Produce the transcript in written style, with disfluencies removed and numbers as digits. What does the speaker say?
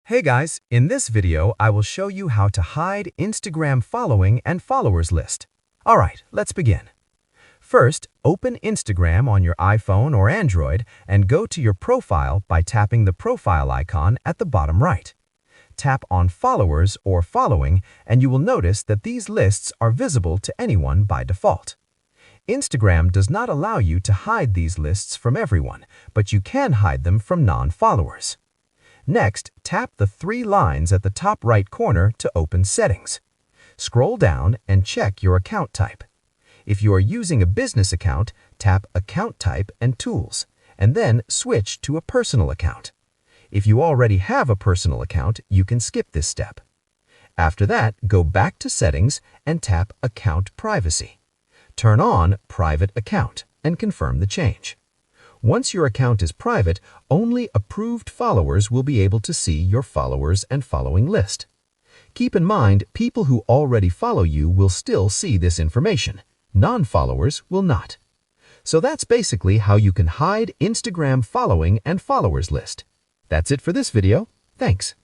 Hey guys, in this video, I will show you how to hide Instagram following and followers list. Alright, let's begin. First, open Instagram on your iPhone or Android and go to your profile by tapping the profile icon at the bottom right. Tap on Followers or Following and you will notice that these lists are visible to anyone by default. Instagram does not allow you to hide these lists from everyone, but you can hide them from non-followers. Next, tap the three lines at the top right corner to open Settings. Scroll down and check your account type. If you are using a business account, tap Account Type and Tools, and then switch to a personal account. If you already have a personal account, you can skip this step. After that, go back to Settings and tap Account Privacy. Turn on Private Account and confirm the change. Once your account is private, only approved followers will be able to see your followers and following list. Keep in mind, people who already follow you will still see this information. Non-followers will not. So that's basically how you can hide Instagram following and followers list. That's it for this video. Thanks.